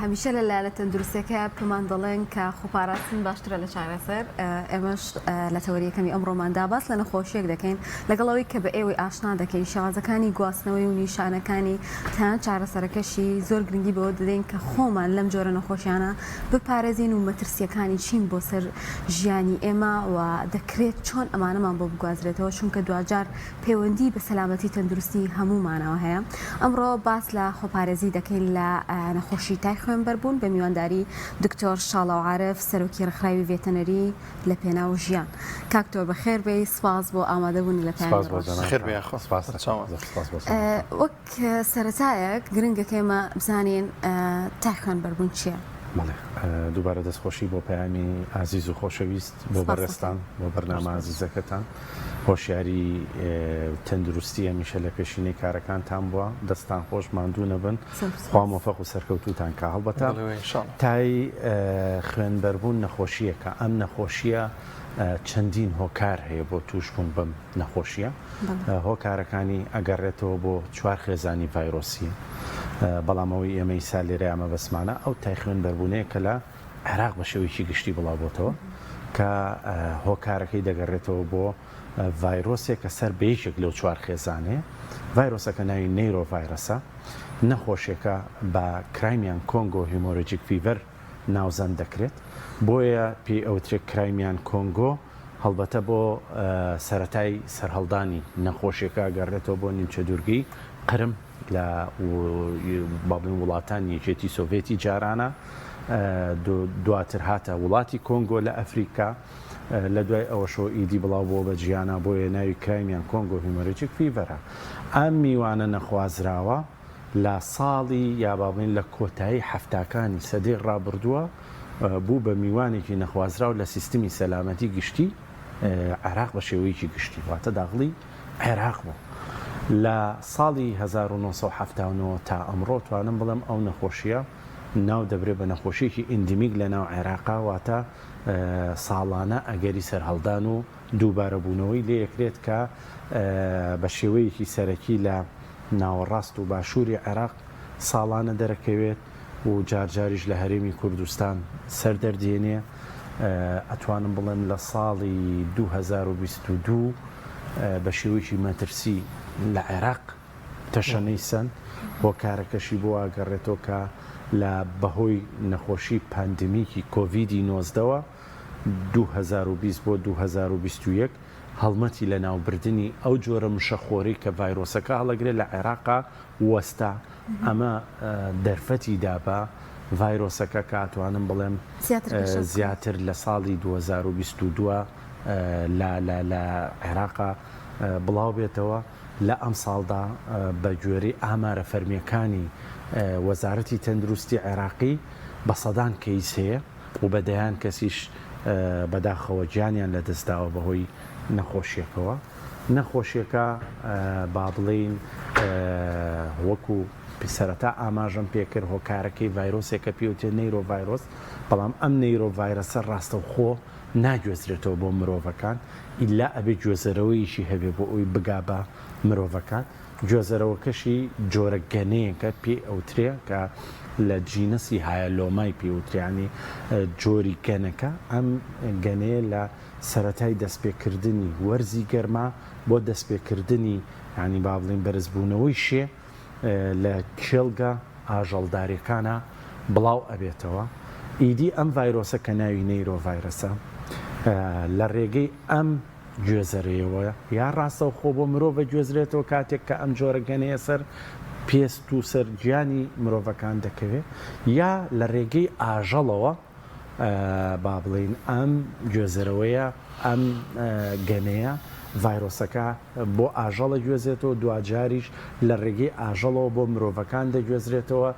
هەمیشە لە تەندروستیەکە پێمان دەڵێن کە خۆپاراستن باشترە لە چارەسەر ئێمەش لە تەوەریەکەمی ئەمڕۆماندا باس لە نەخۆشیێک دەکەین لەگەڵەوەی کە بە ئێوەی ئاشنا دەکەین شێوازەکانی گواستنەوەی و نیشانەکانی تەنانەت چارەسەرەکەشی زۆر گرنگی بەوە دەدەین کە خۆمان لەم جۆرە نەخۆشیانە بپارێزین و مەترسیەکانی چین بۆ سەر ژیانی ئێمە و دەکرێت چۆن ئەمانەمان بۆ بگوازرێتەوە چونکە دوجار پەیوەندی بە سەلامەتی تەندروستی هەمومانەوە هەیە. ئەمڕۆ باس لە خۆپارێزی دەکەین لە نەخۆشی تای خوێنبەربوون بە میوانداری دکتۆر شاڵاو عارف سەرۆکی ڕێکخراوی ڤێتەنەری لە پێناو ژیان. کاکتۆر بەخێر بێی، سپاس بۆ ئامادەبوونی لە پێیان. وەک سەرەتایەک گرنگەکە ئێمە بزانین تای خوێنبەربوون چییە؟ دووبارە دەستخۆشی بۆ پەیامی ئازیز و خۆشەویست بۆ بەڕێستان بۆ بەرنامە ئازیزەکەتان. هۆشیاری تەندروستی هەمیشە لە پێشینەی کارەکانتان بووە، دەستان خۆش ماندوو نەبن، خوا مۆفەق و سەرکەوتوتان کە هەڵبەتە تای خوێنبەربوون نەخۆشیەکە. ئەم نەخۆشیە چەندین هۆکار هەیە بۆ توشبوون بەم نەخۆشیە. هۆکارەکانی ئەگەڕێتەوە بۆ 4 خێزانی ڤایرۆسی، بەڵامەوەی ئێمەی سا لێرە ئەمە بەسمانە ئەو تای خوێنبەربوونەیە کە لە عێراق بە شێوەیەکی گشتی بڵاوبۆتەوە کە هۆکارەکەی دەگەڕێتەوە بۆ ڤایرۆسێک کە سەر بەیەکێک لەو 4 خێزانەیە. ڤایرۆسەکە ناوی نەیرۆ ڤایرەسە، نەخۆشیەکە بە کرایمیان کۆنگۆ هیمۆرەجیک فیڤەر ناوزەند دەکرێت، بۆیە پێی ئەوترێت کرایمیان کۆنگۆ. هەڵبەتە بۆ سەرەتای سەرهەڵدانی نەخۆشیەکە گەڕێتەوە بۆ نیمچە دوورگەی قرم لە بابلین وڵاتان یەکێتی سۆڤێتی جارانە، دواتر هاتە وڵاتی کۆنگۆ لە ئەفریقا، لە دوای ئەوەشەوە ئیدی بڵاو بۆ بە جیانە، بۆیە ناوی کرایمیان کۆنگۆ هیمۆرەجیک فیڤەرە. ئەم میوانە نەخوازراوە لە ساڵی یا بابلین لە کۆتایی هەفتاکانی سەدەی ڕابردووە بوو بە میوانێکی نەخوازراو لە سیستمی سەلامەتی گشتی عێراق بە شێوەیەکی گشتی، واتە داخڵی عێراق بوو. لە ساڵی 1970 تا ئەمڕۆ توانم بڵێم ئەو نەخۆشیە ناو دەبرێت بە نەخۆشیێکی ئیندیمیک لە ناو عێراقا، واتە ساڵانە ئەگەری سەرهەڵدان و دووبارەبوونەوەی لێ یەکرێت کە بە شێوەیەکی سەرەکی لە ناوەڕاست و باشووری عێراق ساڵانە دەرەکەوێت و جارجاریش لە هەرێمی کوردستان سەردەردێنێ. ئەتوانم بڵێم لە ساڵی 2022 بە شێوەیەکی مەترسی لە عێراق تەشەنەی سند هۆکارەکەشی بۆ ئاگەڕێتەوە کە لە بەهۆی نەخۆشی پاندمیکی کۆڤیدی 19 2020 بۆ 2021 هەڵمەتی لە ناوبردننی ئەو جۆرە مشەخۆری کە ڤایرۆسەکە هەڵەگرێت لە عێراقا وەستا. ئەمە دەرفەتی دابا ڤایرۆسەکە کاتوانم بڵێم زیاتر لە ساڵی 2022 لە عێراقا بڵاو بێتەوە. لە ئەم ساڵدا بە گوێرەی ئامارە فەرمیەکانی وەزارەتی تەندروستی عێراقی بە سەدان کەیس هەیە و بەدەیان کەسیش بەداخەوە گیانیان لە دەستداوە بەهۆی نەخۆشیەکەوە. نەخۆشیەکە با بڵێین وەکو سەرەتا ئاماژەم پێکرد هۆکارەکەی ڤایرۆسێکە پێوتێ نەیرۆ ڤایرۆس، بەڵام ئەم نەیرۆ ڤایرەسە ڕاستەوخۆ ناگوێزرێتەوە بۆ مرۆڤەکان، ئیلا ئەبێ گوێزەرەوەیشی هەبێ بۆ ئەوی بگا بە مرۆڤەکان. گوێزەرەوەکەشی جۆرە گەنەیەکە پێ ئەوترێ کە لە جینەسی هایەلۆمای پێوتریانی جۆری گەنەکە. ئەم گەنەیە لە سەرەتای دەستپێکردنی وەرزی گەرما بۆ دەستپێکردنی ینی با بڵێن بەرزبوونەوەی شێ لە کێڵگە ئاژەڵداریەکانە بڵاو ئەبێتەوە. ئیدی ئەم ڤایرۆسە کە ناوی نەیرۆ ڤایرەسە لە ڕێگەی ئەم گوێزەرەوە یا ڕاستەوخۆ بۆ مرۆڤە گوێزرێتەوە کاتێک کە ئەم جۆرە گەنەیە سەر پێست و سەرگیانی مرۆڤەکان دەکەوێت، یا لە ڕێگەی ئاژەڵەوە با بڵین ئەم گوێزەرەوەیە ئەم گەنەیە ڤایرۆسەکە بۆ ئاژەڵە گوێزێتەوە، دوجاریش لە ڕێگەی ئاژەڵەوە بۆ مرۆڤەکان دەگوێزرێتەوە،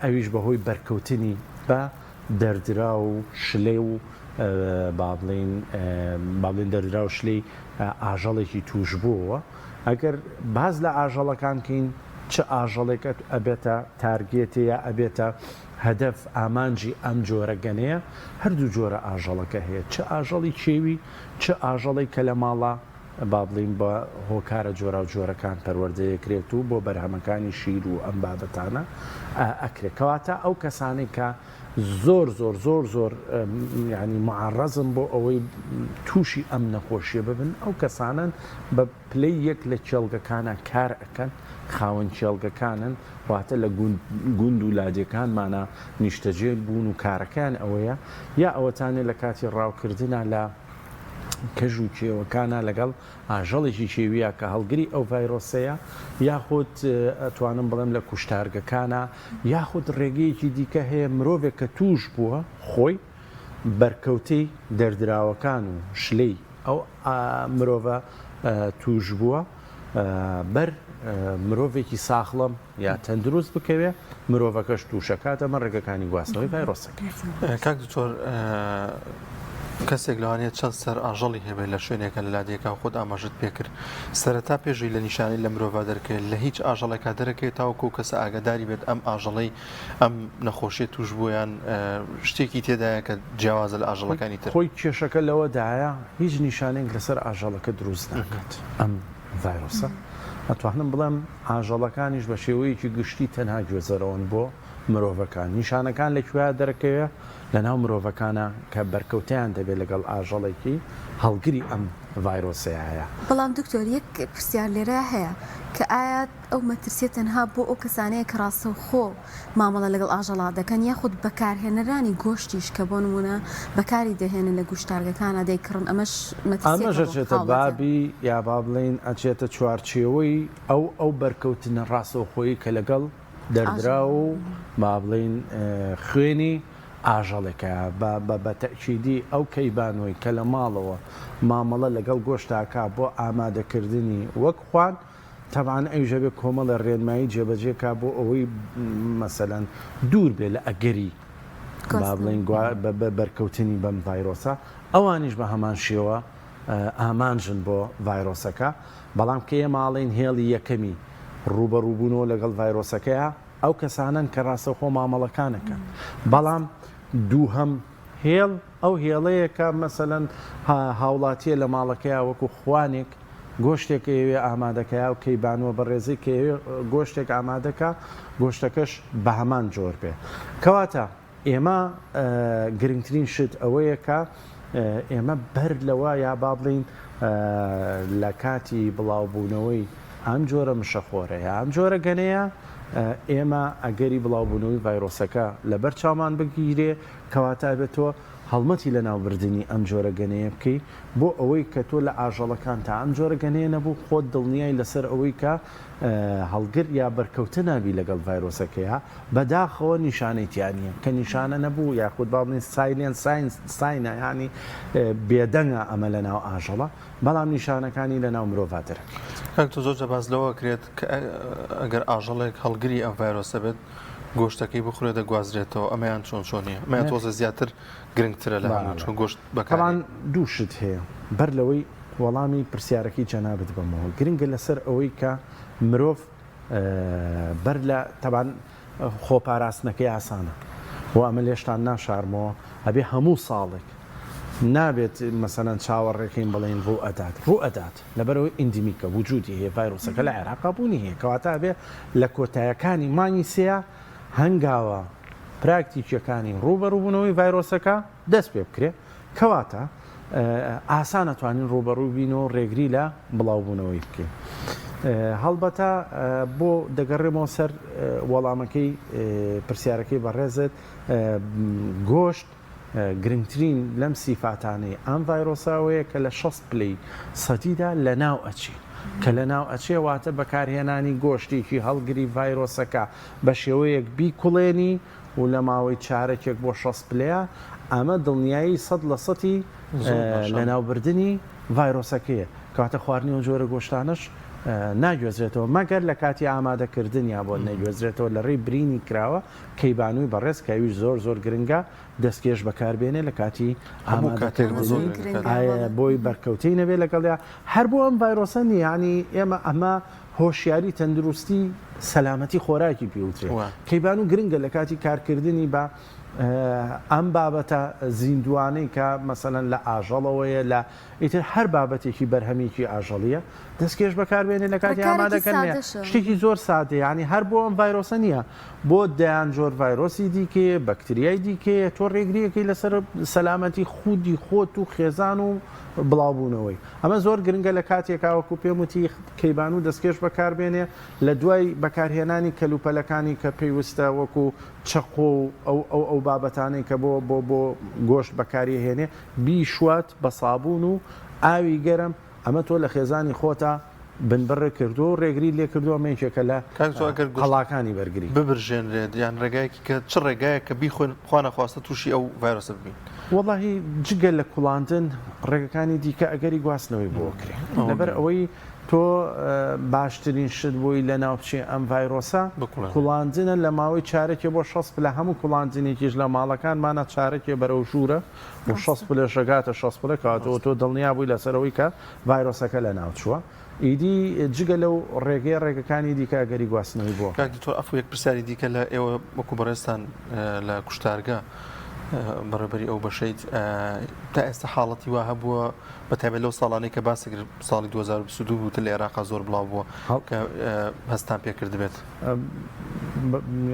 ئەویش بەهۆی بەرکەوتنی بە دەردرا و شلێ و با بڵێن دەردرا و شلەی ئاژەڵێکی توش بووەوە. ئەگەر باز لە ئاژەڵەکان کەین چه ئاژەڵێکە ئەبێتە تارگێتە یا ئەبێتە هەدەف ئامانجی ئەم جۆرە گەنەیە، هەردوو جۆرە ئاژەڵەکە هەیە، چه ئاژەڵی کێوی چه ئاژەڵی کە لە ماڵە با بڵین بە هۆکارە جۆرا و جۆرەکان پەروەردەیەکرێت و بۆ بەرهەمەکانی شیر و ئەم بابەتانە ئەکرێتکەواتە ئەو کەسانی کە زۆر ینی معڕەزم بۆ ئەوەی تووشی ئەم نەخۆشیە ببن ئەو کەسانن بە پلەی یەک لە چێلگەکانە کار ئەەکەن خاوەن چێلگەکانن واتە لە گوند و لادیەکانمانە نیشتەجێل بوون و کارەکان ئەوەیە یا ئەوەتانێت لە کاتی ڕاوکردنە لە کەژ و کێوەکانە لەگەڵ ئاژەڵێکی شێویە کە هەڵگری ئەو ڤایرۆسەیە یاخود ئەتوانم بڵێم لە کوشتارگەکانە یاخود ڕێگەیەکی دیکە هەیە مرۆڤێک کە توش بووە خۆی بەرکەوتەی دەردراوەکان و شلەی ئەو مرۆڤە توش بووە بەر مرۆڤێکی ساخڵم یا تەندروست بکەوێ مرۆڤەکەش تووشەکاتە ئەمە ڕێگەکانی گواستنەوەی ڤایرۆسەکە. کاک دکتۆر کەسێک لەوانێت چەند سەر ئاژەڵی هەبێت لە شوێنێکە لە لادیەکە خۆت ئاماژت پێکرد سەرەتا پێشووی لە نیشانی لە مرۆڤ دەرکێت لە هیچ ئاژەڵێکا دەرەکەێت تاوەکو کەسە ئاگاداری بێت ئەم ئاژەڵەی ئەم نەخۆشیە توش بوویان شتێکی تێدایە کە جیاوازە لە ئاژەڵەکانی تر خۆی کێشەکە لەوەدایە هیچ نیشانێک لەسەر ئاژەڵەکە دروست ناکات ئەم ڤایرۆسە ئەتوانم بڵێم ئاژەڵەکانیش بە شێوەیەکی گشتی تەنها گوێزەرەوەن بۆ مرۆڤەکان نیشانەکان لەکوێ دەرەکەوێ لە ناو مرۆڤەکانە کە بەرکەوتیان دەبێت لەگەڵ ئاژەڵێکی هەڵگری ئەم ڤایرۆسەیە هەیە. بەڵام دکتۆر یەک پرسیار لێرە هەیە کە ئایا ئەو مەترسیە تەنها بۆ ئەو کەسانەیە کە ڕاستەوخۆ مامەڵە لەگەڵ ئاژەڵا دەکەن یاخود بەکارهێنەرانی گۆشتیش کە بۆ نمونە بەکاری دەهێنن لە گوشتارگەکانە دەیکڕن ئەمەش ئەمەژەچێتە بابی یا با بڵین ئەچێتە چوارچێوەی ئەو بەرکەوتنە ڕاستەوخۆیی کە لەگەڵ دەردرا و با بڵین خوێنی ئاژەڵێکە بە تەکیدی ئەو کەیبانەوەی کە لە ماڵەوە مامەڵە لەگەڵ گۆشتاکە بۆ ئامادەکردنی وەک خوان تەبان ئەوژە بێ کۆمەڵە ڕێنمایی جێبەجێکا بۆ ئەوەی مەسەلەن دوور بێ لە ئەگەری با بڵین بەرکەوتنی بەم ڤایرۆسە ئەوانیش بە هەمان شێوە ئامانژن بۆ ڤایرۆسەکە بەڵام کە ماڵین هێڵی یەکەمی ڕوبەڕووبوونەوە لەگەڵ ڤایرۆسەکەیە ئەو کەسانن کە ڕاستەوخۆ مامەڵەکانەکەن بەڵام دووهەم هێڵ ئەو هێڵەیەکە مەسەلەن هاوڵاتیە لە ماڵەکەیە وەکو خوانێک گۆشتێک ئێوێ ئامادەکەیا و کەیبانوە بە ڕێزی کە گۆشتێک ئامادەکە گۆشتەکەش بە هەمان جۆر بێ کەواتە ئێمە گرنگترین شت ئەوەیە کە ئێمە بەر لەوە یا با بڵین لە کاتی بڵاوبوونەوەی ئەم جۆرە مشەخۆرەیە ئەم جۆرە گەنەیە ئێمە ئەگەری بڵاوبوونەوەی ڤایرۆسەکە لەبەر چاومان بگیرێ کەواتە بێتەوە هەڵمەتی لە ناوبردننی ئەم جۆرە گەنەیە بکەی بۆ ئەوەی کە تۆ لە ئاژەڵەکان تا ئەم جۆرە گەنەیە نەبوو خۆت دڵنیای لەسەر ئەوەی کە هەڵگر یا بەرکەوتە نابی لەگەڵ ڤایرۆسەکەیە بەداخەوە نیشانەیتیانە کە نیشانە نەبوو یاخود باڵین سایلێن ساینە ینی بێدەنگە ئەمە لە ناو ئاژەڵە بەڵام نیشانەکانی لە ناو مرۆڤ دەرەکە تۆ زۆر جەباز لەوە کرێت ئەگەر ئاژەڵێک هەڵگری ئەم ڤایرۆسە بێت گۆشتەکەی بخورێت دەگوازرێتەوە ئەمەیان چۆنیە ئەمە تۆزە زیاتر گرنگترە لە چۆن گۆشت بەکەمان دووشت هەیە بەر لەوەی وەڵامی پرسیارەکەی جەنابەت بمەوە گرنگە لەسەر ئەوەی کە مرۆڤ بەر لە تەبان خۆپاراستنەکەی ئاسانە و ئەمە لێشتان ناشارمەوە ئەبێ هەموو ساڵێک نابێت مەسەلەن چاوەڕێکین بڵێن ڕوو ئەدات لەبەرەوەی ئیندیمیکە وجودی هەیە ڤایرۆسەکە لە عێراقا بوونی هەیە کەواتە بێ لە کۆتایەکانی مانگی سێە هەنگاوە پراکتیکیەکانی ڕوبەڕووبوونەوەی ڤایرۆسەکە دەست پێ بکرێت کەواتە ئاسان نەتوانین ڕوبەڕووی بینەوە ڕێگری لە بڵاوبوونەوەی بکەین هەڵبەتە بۆ دەگەڕێمەوە سەر وەڵامەکەی پرسیارەکەی بەڕێزت گۆشت گرنگترین لەم سیفاتانەی ئەم ڤایرۆساوەیە کە لە 6 پلەی سەدیدا لە ناو ئەچی کە لە ناو ئەچێ واتە بەکارهێنانی گۆشتێکی هەڵگری ڤایرۆسەکە بە شێوەیەک بیکوڵێنی و لە ماوەی چارەکێک بۆ 6 پلەیە ئەمە دڵنیایی 100% لە ناوبردننی ڤایرۆسەکەیە کاتە خواردنی و جۆرە گۆشتانش ناگوێزرێتەوە مەگەر لە کاتی ئامادەکردن یا بۆ نەگوێزرێتەوە لە ڕێی برینی کراوە کەیبانووی بەڕێز کەویش زۆر گرنگە دەستکێش بەکاربێنێ لە کاتی ئامادەکردنی بۆی بەرکەوتەی نەبێ لەگەڵیا هەر بۆ ئەم ڤایرۆسەنی ینی ئێمە ئەمە هۆشیاری تەندروستی سەلامەتی خۆراکی پێوترێت کەیبان و گرنگە لە کاتی کارکردنی بە ئەم بابەتە زیندوانەی کە مەسەلەن لە ئاژەڵەوەیە لە ئیتر هەر بابەتێکی بەرهەمێکی ئاژەڵیە دەستکێش بەکاربێنێ لە کاتی ئامادەکەن شتێکی زۆر سادەیە ینی هەر بۆ ئەم ڤایرۆسە نییە بۆ دەیان جۆر ڤایرۆسی دیکێ بەکتریای دیکێ تۆ ڕێگریەکەی لەسەر سەلامەتی خودی خۆت و خێزان و بڵاوبوونەوەی ئەمە زۆر گرنگە لە کاتێکاوەکو پێم وتی کەیبان و دەستکێش بەکاربێنێ لە دوای بەکارهێنانی کەلوپەلەکانی کە پێویستە وەکو چەقۆ و ئەو بابەتانەی کە بۆ گۆشت بەکاری هێنێ بیشوات بە سابوون و ئاوی گەرم ئەمە تۆ لە خێزانی خۆتە بنبڕێ کردو و ڕێگری لێ کردووە مێکێکە لە هەڵاکانی بەرگری ببرژێنرێت یان ڕێگایەکی کە چ ڕێگایە کە بیخۆن خوانە خواستە تووشی ئەو ڤایرۆسە ببین وەڵاهی جگە لە کوڵاندن ڕێگەکانی دیکە ئەگەری گواستنەوەی بۆکرێ لەبەر ئەوەی تۆ باشترین شت بووی لە ناوچێ ئەم ڤایرۆسە کوڵاندنە لە ماوەی چارەکێ بۆ 6 پلە هەموو کوڵاندنێکیش لە ماڵەکانمانە چارەکێ بەرەو ژوورە بۆ 6 پلە شەگاتە 6 پلە کاتەوە تۆ دڵنیا بووی لەسەرەوەی کە ڤایرۆسەکە لە ناوچووە ئیدی جگە لەو ڕێگەکانی دیکە گەری گواستنەوەی بۆ تۆ ئەف یەک پرسیاری دیکە لە ئێوە وەکو بەڕێستان لە کوشتارگە بەڕێبەری ئەو بەشەیت تا ئێستا حاڵەتی وا هەبووە بە تایبەت لەو ساڵانەی کە باسەگر ساڵی 2022 بوو لە عێراق زۆر بڵاو بووە کە هەستان پێکرد بێت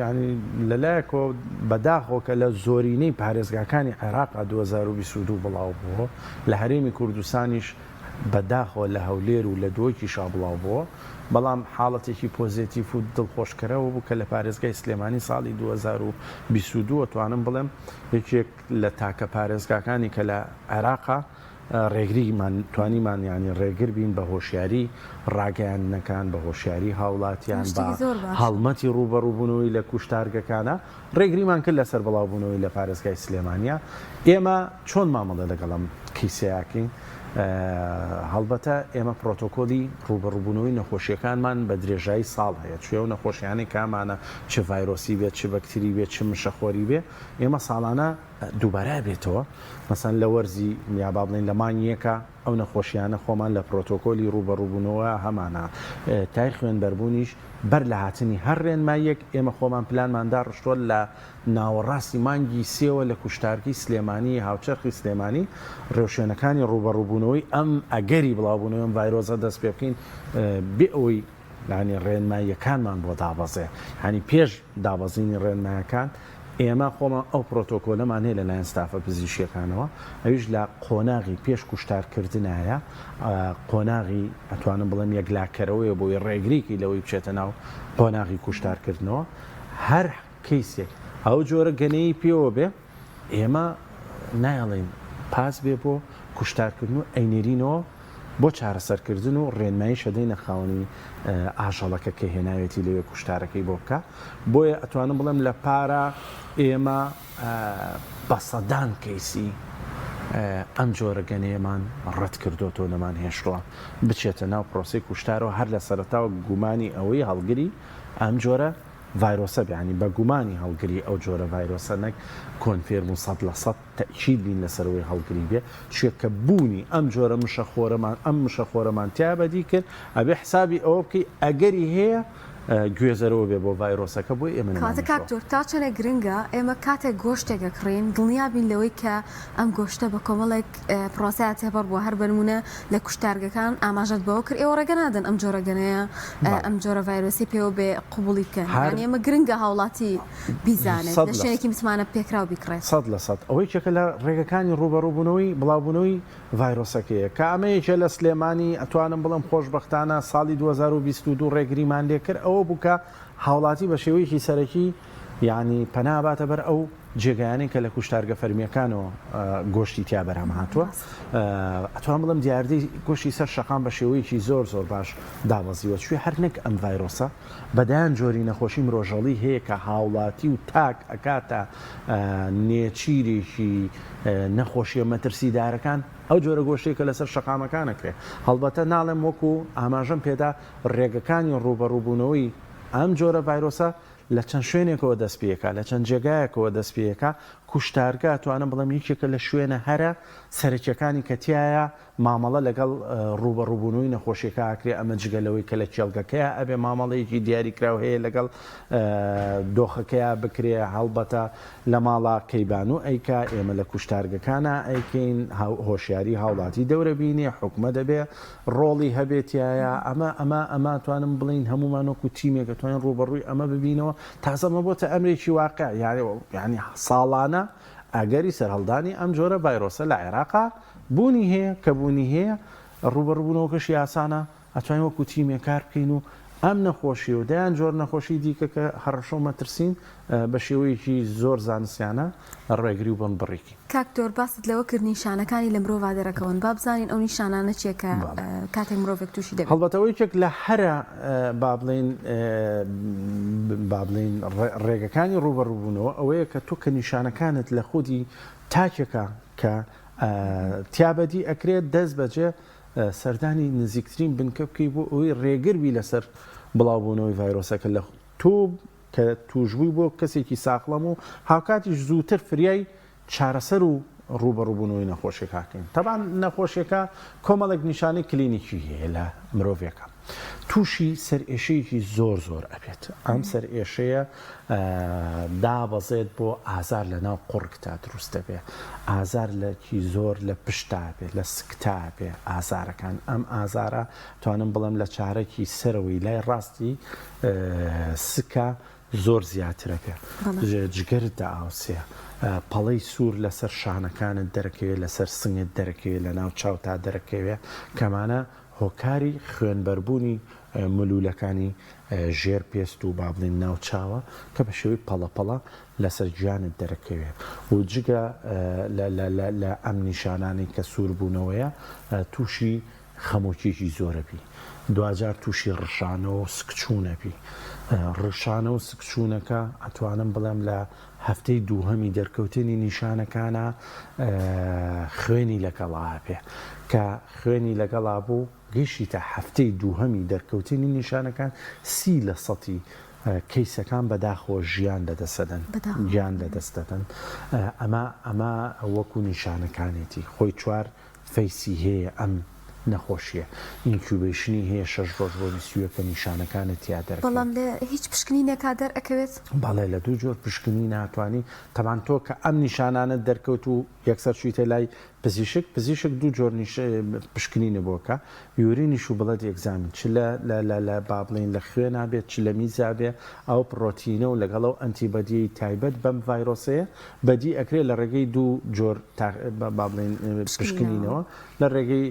ینی لەلایەکەوە بەداخەوە کە لە زۆرینەی پارێزگاکانی عێراق 2022 بڵاو بووە لە هەرێمی کوردستانیش بەداخەوە لە هەولێر و لە دۆیکی شابڵاو بووە بەڵام حاڵەتێکی پۆزیتیف و دڵخۆشکەرەوە بوو کە لە پارێزگای سلێمانی ساڵی 2022 توانم بڵێم یەکێک لە تاکە پارێزگاکانی کە لە عێراقا ڕێگریمان توانیمان ینی ڕێگر بین بە هۆشیاری ڕاگەیانەکان بە هۆشیاری هاوڵاتیان بە هەڵمەتی ڕوبەڕووبوونەوەی لە کوشتارگەکانە ڕێگریمان کرد لەسەر بڵاوبوونەوەی لە پارێزگای سلێمانیا ئێمە چۆن مامەڵە لەگەڵم کیسەیەکەین هەڵبەتە ئێمە پرۆتۆکۆلی ڕوبەڕووبوونەوەی نەخۆشیەکانمان بە درێژایی ساڵ هەیە چێ و نەخۆشیانی کامانە چه ڤایرۆسی بێت چه بەکتری بێت چه مشەخۆری بێ ئێمە ساڵانە دووبارە بێتەوە مەسەن لە وەرزی یا با بڵێن لە مانگیەکە ئەو نەخۆشیانە خۆمان لە پرۆتۆکۆلی ڕوبەڕووبوونەوە هەمانە تای خوێنبەربوونیش بەر لە هاتنی هەر ڕێنمایەک ئێمە خۆمان پلانماندا ڕشتۆل لە ناوەڕاستی مانگی سێوە لە کوشتارکی سلێمانی هاوچەرخی سلێمانی ڕێوشێنەکانی ڕوبەڕووبوونەوەی ئەم ئەگەری بڵاوبوونەوەی ئەم ڤایرۆزە دەست پێ بکەین بێ ئەوەی ینی ڕێنماییەکانمان بۆ دابەزێ هەنی پێش دابەزینی ڕێنمایەکان ئێمە خۆمان ئەو پرۆتۆکۆلەمان هەیە لەلایەن ستافە پزیشکیەکانەوە ئەویش لە قۆناغی پێش کوشتارکردنایە قۆناغی ئەتوانم بڵێم یەکلاکەرەوەی بۆی ڕێگریکی لەوەی بچێتە ناو قۆناغی کوشتارکردنەوە هەر کەیسێک ئەو جۆرە گەنەی پێوە بێ ئێمە نایڵێن پاس بێ بۆ کوشتارکردن و ئەینێرینەوە بۆ چارەسەرکردن و ڕێنمایی شەدەی نەخاونی ئاژەڵەکە کە هێناوێتی لەوێ کوشتارەکەی بۆ بکە بۆیە ئەتوانم بڵێم لە پارە ئێمە بە سەدان کەیسی ئەم جۆرە گەنەیەمان ڕەت کردوتەوە لەمان هێشتووە بچێتە ناو پرۆسی کوشتارەوە هەر لە سەرەتاوە گومانی ئەوەی هەڵگری ئەم جۆرە ڤایرۆسە بیانی بە گومانی هەڵگری ئەو جۆرە ڤایرۆسە نەک کۆنفێرم و 100% تەکید بین لەسەرەوەی هەڵگری بێ چێکە بوونی ئەم جۆرە مشەخۆرەمان ئەم مشەخۆرەمان تیابەدی کرد ئەبێ حسابی ئەوە بکەی ئەگەری هەیە گوێزەرەوە بێ بۆ ڤایرۆسەکە بۆی ئێمە کاتە کاکتۆر تا چەنە گرنگە ئێمە کاتێک گۆشتێکە کڕین دڵنیا بین لەوەی کە ئەم گۆشتە بە کۆمەڵێک پرۆسەیە تێپەڕ بۆ هەر بنمونە لە کوشتارگەکان ئاماژەت بەوە کرد ئێوە ڕێگە نادەن ئەم جۆرە گەنەیە ئەم جۆرە ڤایرۆسی پێوە بێ قوبوڵی بکەن ئێمە گرنگە هاوڵاتی بیزانێت لە شوێنێکی متمانە پێکراو بیکڕێت 100% ئەوەی چێکە لە ڕێگەکانی ڕوبەڕووبوونەوەی بڵاوبوونەوەی ڤایرۆسەکەیە کە ئەمەیەکە لە سلێمانی ئەتوانم بڵم خۆشبەختانە ساڵی 2022 ڕێگریمان لێ کرد ئەوە بووکە هاوڵاتی بە شێوەیەکی سەرەکی یعنی پەناباتە بەر ئەو جێگایانی کە لە کوشتارگە فەرمیەکانەوە گۆشتی تیا بەرهەم هاتووە ئەتوان بڵم دیاردەی گۆشتی سەر شەقام بە شێوەیەکی زۆر باش دابەزیوە چوێ هەر نەک ئەم ڤایرۆسە بەدایان جۆری نەخۆشی مرۆژەڵی هەیە کە هاوڵاتی و تاک ئەکاتە نێچیرێکی نەخۆشیە مەترسیدارەکان ئەو جۆرە گۆشتێکە لەسەر شەقامەکانەکرێ هەڵبەتە ناڵێم وەکو ئاماژەم پێدا ڕێگەکانی ڕوبەڕووبوونەوەی ئەم جۆرە ڤایرۆسە لە چەند شوێنێکەوە دەست پێەکە لە چەند جێگایەکەوە دەست پێەکە کوشتارگە توانم بڵم یەکێکە لە شوێنە هەرە سەرەکیەکانی کەتیایە مامەڵە لەگەڵ ڕوبەڕووبوونەوەی نەخۆشیەکە ئاکرێ ئەمە جگەلەوەی کە لە کێڵگەکەیە ئەبێ مامەڵەیەکی دیاریکراو هەیە لەگەڵ دۆخەکەیە بکرێ هەڵبەتە لە ماڵا کەیبان و ئەیکا ئێمە لە کوشتارگەکانە ئەیکەین هۆشیاری هاوڵاتی دەورە بینێ حکومە دەبێ ڕۆڵی هەبێتایە ئەمە توانم بڵین هەمومانۆکو تیمێک توانین ڕوبەڕووی ئەمە ببینەوە تازەمە بۆتە ئەمریکی واقع ینی ساڵانە ئەگەری سەرهەڵدانی ئەم جۆرە ڤایرۆسە لە عێراقا بوونی هەیە کە بوونی هەیە ڕوبەڕبوونەوەکەشی یاسانە ئەتوانین وەکو تیمێک کار بکەین و ئەم نەخۆشی و دەیان جۆر نەخۆشی دیکە کە هەڕەشۆ مەترسین بە شێوەیەکی زۆر زانستیانە ڕێگری و بن بڕێکی. کاکتۆر باست لەوە کرد نیشانەکانی لە مرۆڤ دەرەکەون با بزانین ئەو نیشانانە چیەکە کاتێک مرۆڤێک تووشی دەبێت. هەڵبەتەوەیەکێک لە هەرە با بڵین ڕێگەکانی ڕوبەڕووبوونەوە ئەوەیە کە تۆ کە نیشانەکانت لە خودی تاکێکە کە تیابەتی ئەکرێت دەست بەجێ سەردانی نزیکترین بنکە بکەی بۆ ئەوەی ڕێگربی لەسەر بڵاوبوونەوەی ڤایرۆسەکە لە تۆ کە توشبووی بۆ کەسێکی ساقڵەم و هاوکاتیش زووتر فریای چارەسەر و ڕوبەڕووبوونەوەی نەخۆشیەکەکەین. تەبان نەخۆشیەکە کۆمەڵێک نیشانی کلینیکی هەیە لە مرۆڤەکە. تووشی سەرئێشەیەکی زۆر ئەبێت. ئەم سەرئێشەیە دابەزێت بۆ ئازار لە ناو قوڕکتا دروست دەبێ، ئازار لەکی زۆر لە پشتا بێ، لە سکتا بێ ئازارەکان. ئەم ئازارە توانم بڵم لە چارەکی سەرەوەی لای ڕاستی سکە زۆر زیاترە بێ، جگەردا ئاوسێ، پەڵەی سوور لەسەر شانەکانت دەرەکەوێت، لەسەر سنگت دەرەکەوێت، لە ناو چاوتا دەرەکەوێت کەمانە هۆکاری خوێنبەربوونی ملولەکانی ژێر پێست و با بڵین ناو چاوە کە بە شێوەی پەڵەپەڵە لەسەر گیانت دەرەکەوێت و جگە لە ئەم نیشانانی کە سوور بوونەوەیە تووشی خەمۆکیێکی زۆرەبی، دوجار تووشی ڕشانە و سکچوونەبی. ڕشانە و سکچوونەکە ئەتوانم بڵێم لە هەفتەی دووهەمی دەرکەوتنی نیشانەکانە خوێنی لەگەڵا بێ کە خوێنی لەگەڵا بوو گەیشتە هەفتەی دووهەمی دەرکەوتنی نیشانەکان 30% کەیسەکان بەداخۆ ژیان لەدەستدەن گیان لەدەستدەن. ئەمە وەکو نیشانەکانێتی خۆی چوار فەیسی هەیە ئەم نەخۆشیە. ئینکیوبیشنی هەیە 6 ڕۆژ بۆ 21 نیشانەکانت یا دەرکەوێت. بەڵام لە هیچ پشکنینێکا دەرئەکەوێت؟ بەڵێ لە دوو جۆر پشکنی ناتوانانی تەبان تۆ کە ئەم نیشانانت دەرکەوت و یەکسەر چویتە لای پزیشک دوو جۆر پشکنینە بۆکە یورینیش و بڵێت ئێگزامین چ لە بابڵین لە خوێن بێت چ لە میزا بێ ئەو پرۆتینە و لەگەڵ ئەو ئەنتیبەدی تایبەت بەم ڤایرۆسەیە بەدی ئەکرێت لە ڕێگەی دوو جۆر بابڵین پشکنینەوە لە ڕێگەی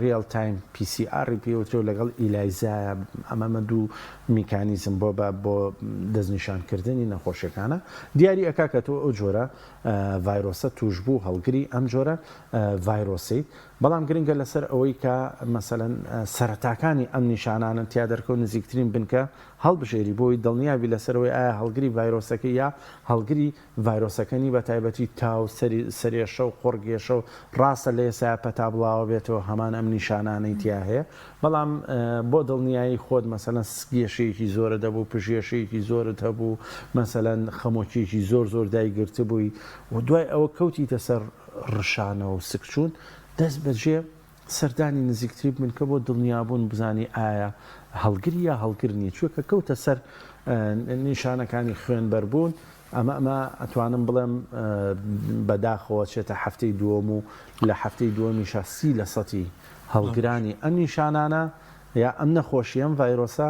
ریال تایم PCR پێوترێ و لەگەڵ ئیلایزایە. ئەمەمە دوو میکانیزم بۆ دەستنیشانکردنی نەخۆشیەکانە دیاری ئەکا کە تۆ ئەو جۆرە ڤایرۆسە توش بوو هەڵگری ئەم جۆرە ڤایرۆسی. بەڵام گرنگە لەسەر ئەوەی کە مەسەلەن سەرەتاکانی ئەم نیشانانە تیا دەرکەوت نزیکترین بنکە هەڵبژێری بۆی دڵنیابی لەسەرەوەی ئایا هەڵگری ڤایرۆسەکە یا هەڵگری ڤایرۆسەکەنی بە تایبەتی تاو سەرێشە و قۆڕگێشە و ڕاستە لە ئێستا پەتا بڵاوە بێتەوە هەمان ئەم نیشانانەی تیا هەیە. بەڵام بۆ دڵنیایی خۆت مەسەلەن سگێشەیەکی زۆرە دەبوو، پژێشەیەکی زۆرت هەبوو، مەسەلەن خەمۆکیێکی زۆر دایگرتە بووی و دوای ئەوە کەوتیتە سەر ڕشانە و سکچوون دەست بەجێ سەردانی نزیکتری بن کە بۆ دڵنیابوون بزانی ئایا هەڵگری یا هەڵگر نیە چووکە کەوتە سەر نیشانەکانی خوێنبەربوون. ئەمە ئەتوانم بڵێم بەداخەوە چێتە هەفتەی دووەم و لە هەفتەی دووەمیشە 30% هەڵگرانی ئەم نیشانانە یا ئەم نەخۆشی ئەم ڤایرۆسە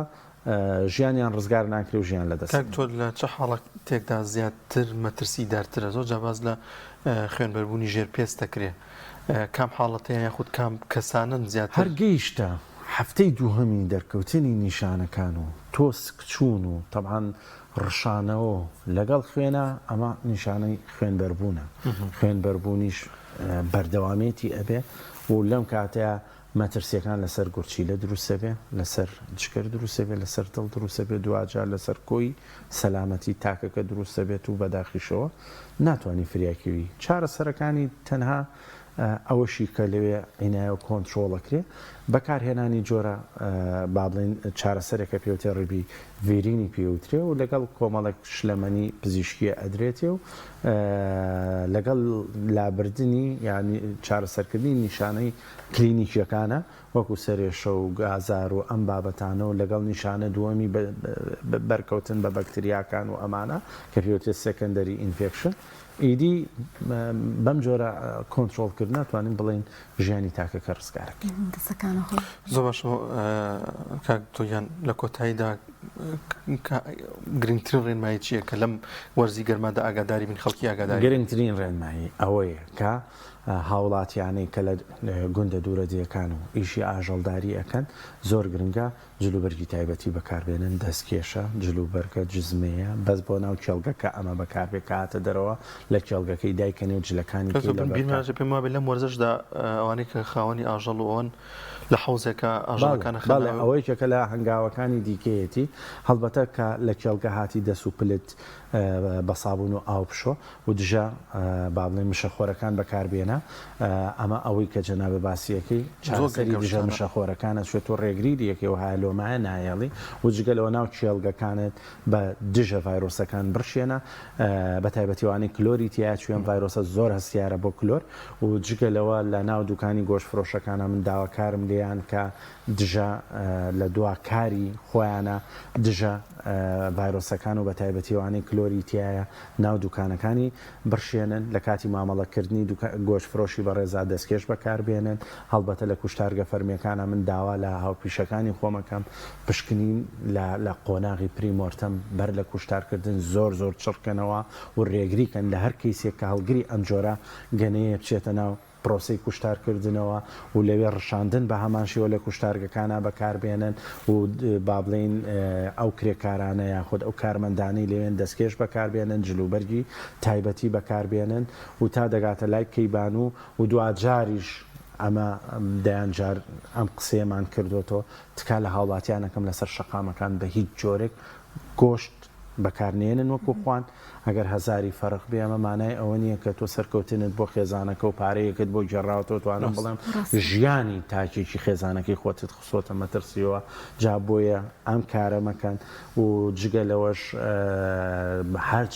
ژیانیان ڕزگار ناکرێ و ژیان لەدەست. تۆ لە چه حاڵە تێکدا زیاتر مەترسی دارترە زۆر جاباز لە خوێنبەربوونی ژێر پێست دەکرێت کام حاڵەتەیە یاخود کام کەسانن زیاتر هەرگەیشتە هەفتەی دووهەمی دەرکەوتنی نیشانەکان و تۆس کچوون و تەبعاً ڕشانەوە لەگەڵ خوێنە ئەمە نیشانەی خوێنبەربوونە. خوێنبەربوونیش بەردەوامێتی ئەبێ و لەم کاتەیە مەترسیەکان لەسەر گورچیلە دروستە بێ، لەسەر جگەر دروستە بێ، لەسەر دڵ دروستە بێ، دوجار لەسەر کۆی سەلامەتی تاکەکە دروستە بێت و بەداخیشەوە ناتوانانی فریاکەوی. چارەسەرەکانی تەنها ئەوەشی کە لەوێ عینایە و کۆنتترۆڵەکرێ بەکارهێنانی جۆرە با بڵێن چارەسەرێکە پێوتێ ڕێبی ڤێرینی پێوترێ و لەگەڵ کۆمەڵێک شلەمەنی پزیشکیە ئەدرێتێ و لەگەڵ لابردننی ینی چارەسەرکردنی نیشانەی کلینیکیەکانە وەکو سەرێشە و گازار و ئەم بابەتانە و لەگەڵ نیشانە دووەمی بەرکەوتن بە بەکتریاکان و ئەمانە کە پێوتێت سەکەندەری ئینفێکشن ئیدی بەم جۆرە کۆنتترۆلکردن ناتوانین بڵین ژیانی تاکەکە ڕزگارەکە زۆر باش تۆیان لە کۆتاییدا گرنگترین ڕێنمایی چییە کە لەم وەرزی گەرمادا ئاگاداری من خەڵکی ئاگاداری گرنگترین ڕێنمایی ئەوەیە کە هاوڵاتیانەی کە لە گوندە دوورە دیەکان و ئیشی ئاژەڵداری ئەەکەن زۆر گرنگە جلوبەرگی تایبەتی بەکاربێنن دەستکێشە جلوبەرگە جزمەیە بەس بۆ ناو کێڵگەکە ئەمە بەکاربێ کاتە دەرەوە لە کێڵگەکەی دایکەنێ و جلەکانی بیرماژە پێم وابێت لەم وەرزشدا ئەوانەی کە خاوەنی ئاژەڵ ئەوەن لە حوزێکە ئاژەڵەکانە ئەوەی کەکە لە هەنگاوەکانی دیکەیەتی هەڵبەتە کە لە کێڵگە هاتی دەست و پلت بە سابوون و ئاو پشۆ و دژە با بڵێن مشەخۆرەکان بەکاربێنە ئەمە ئەوەی کە جەنابە باسیەکەی چاوەسەری دژە مشەخۆرەکانە شوێت و ڕێگری یەکەوە هایلۆمایە نایەڵی و جگەلەوە ناو کێڵگەکانت بە دژە ڤایرۆسەکان بڕشێنە بە تایبەتیوانی کلۆری تیا چێن ڤایرۆسە زۆر هەستیارە بۆ کلۆر و جگەلەوە لە ناو دوکانی گۆشت فرۆشەکانە من داواکارم لیان کە دژە لە دواکاری خۆیانە دژە ڤایرۆسەکان و بە تایبەتیوانی کلۆری تایە ناو دوکانەکانی بڕشێنن لە کاتی مامەڵەکردنی گۆشت فرۆشی بە ڕێزا دەستکێش بەکاربێنن هەڵبەتە لە کوشتارگە فەرمیەکانە من داوا لە هاوپیشەکانی خۆمەکەم پشکنین لە قۆناغی پریمۆرتەم بەر لە کوشتارکردن زۆر زۆر چڕکەنەوە و ڕێگریکەن لە هەر کەیسێک کە هەڵگری ئەم جۆرە گەنەیە بچێتە ناو پرۆسی کوشتارکردنەوە و لەوێ ڕشاندن بە هەمانشیەوە لە کوشتارگەکانە بەکاربێنن و با بڵین ئەو کرێکارانە یاخود ئەو کارمەندانی لەوێن دەستکێش بەکاربێنن جلوبەرگی تایبەتی بەکاربێنن و تا دەگاتە لای کەیبان و دوجاریش ئەمە دەیانجار ئەم قسەیەمان کردوەوە تکا لە هاوڵاتیانەکەم لەسەر شەقامەکان بە هیچ جۆرێک گۆشت بەکارنێنن وەکو خوان ئەگەر هەزاری فەرق بێ ئەمە مانای ئەوە نییە کە تۆ سەرکەوتنت بۆ خێزانەکە و پارەیەکت بۆ جێڕاوەوە توانم بڵێم ژیانی تاکێکی خێزانەکەی خۆتت خسۆتە مەترسیەوە جا بۆیە ئەم کارە مەکەن و جگە لەوەش هەرچ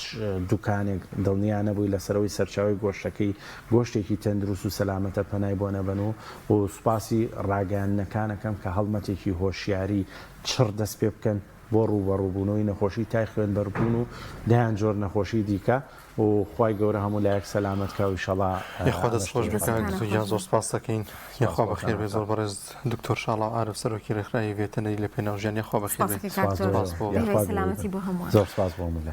دوکانێک دڵنییا نەبووی لەسەرەوەی سەرچاوی گۆشتەکەی گۆشتێکی تەندروست و سەلامەتە پەنای بۆ نەبن و سوپاسی ڕاگەیانەکانەکەم کە هەڵمەتێکی هۆشیاری چڕ دەست پێ بکەن بۆ ڕوبەڕووبوونەوەی نەخۆشی تای خوێن بەربوون و دایان جۆر نەخۆشی دیکە و خی گەورە هەموو لایەک سەلامەتکە و شەڵا خوا دەستخۆش بکەیان زۆر سپاس دەکەین یاخوا بەخێر بێ زۆر بەڕێز دکتۆر شاڵا عارف سەرۆکی ڕێکخراوی ڤێتەنەری لە پێناوژیان یاخوا بەخێر بێت سلامەتی بۆ هەموو زۆر سپاس بۆ هەموو لای